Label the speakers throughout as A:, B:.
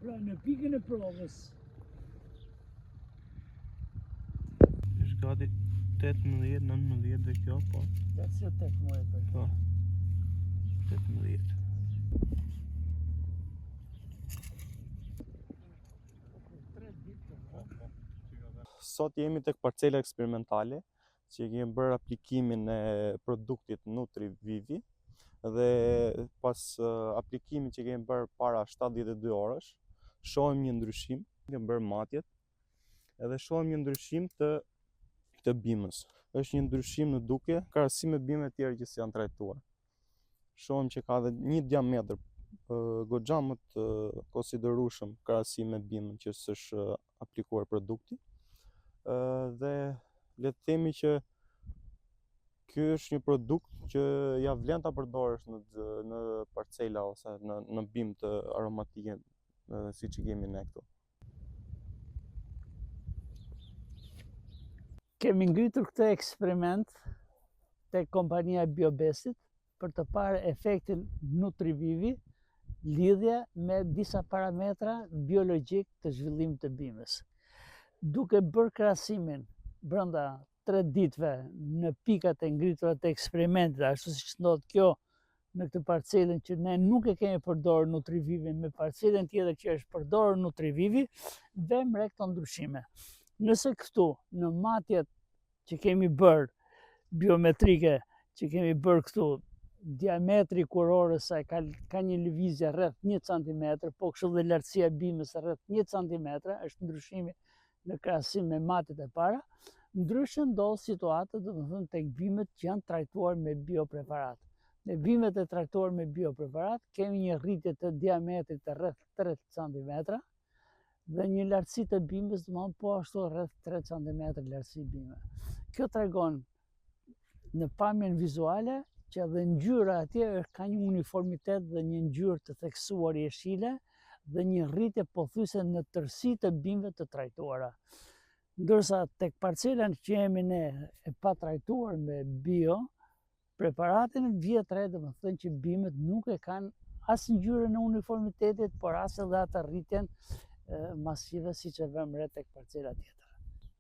A: Pra në pikën e provës.
B: Është gati 18-19 dhe kjo, po.
A: Ja që 18 për.
B: Po. 18. Sot jemi tek parcela eksperimentale, që kemi bërë aplikimin e produktit NutriVivi dhe pas aplikimit që kemi bërë para 72 orësh, shohim një ndryshim, kemi bërë matjet edhe shohim një ndryshim të bimës. Është një ndryshim në duke krahasim me bimët e tjerë që janë trajtuar. Shohim që ka dhe një diametër goxha më të konsiderueshëm krahasim me bimën që s'është aplikuar produkti. Dhe le të themi që ky është një produkt që ja vlen ta përdorësh në parcela ose në bimë të aromatike siç i kemi ne këtu.
A: Kemi ngritur këtë eksperiment tek kompania Biobesit për të parë efektin NutriVivi lidhje me disa parametra biologjik të zhvillimit të bimës. Duke bërë krahasimin brenda 3 ditëve në pikat e ngritura të eksperimentit, ashtu siç ndodh kjo në këtë parcelën që ne nuk e kemi përdorur NutriVivin me parcelën tjetër që është përdorur NutriVivi, vëmë re këto ndryshime. Nëse këtu në matjet që kemi bërë biometrike, që kemi bërë këtu, diametri kurorës saj ka një lëvizje rreth 1 cm, po kështu dhe lartësia e bimës rreth 1 cm, është ndryshimi në krahasim me matjet e para. Ndryshe ndodh situata, domethënë tek bimët që janë trajtuar me biopreparat. Në bimët e trajtuar me biopreparat kemi një rritje të diametrit të rreth 3 cm dhe një lartësi të bimës domethënë po ashtu rreth 3 cm lartësi bime. Kjo tregon në pamjen vizuale që edhe ngjyra atje ka një uniformitet dhe një ngjyrë të theksuar jeshile dhe një rritje pothuajse në tërësi të bimëve të trajtuara. Ndërsa tek parcela që jemi ne e pa trajtuar me bio preparatin vjet re, domethënë që bimët nuk e kanë as ngjyrën e uniformitetit, por as edhe atë rritjen masive siç e vëmë re tek parcela tjetër.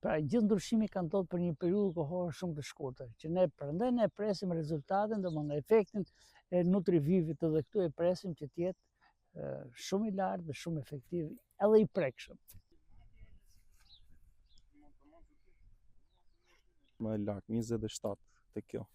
A: Pra gjithë ndryshimi ka ndodhur për një periudhë kohore shumë të shkurtër, që ne prandaj ne presim rezultatin, domethënë efektin e NutriVivit edhe këtu e presim që të jetë shumë i lartë dhe shumë efektiv, edhe i prekshëm.
B: Më e lartë, 27 te kjo.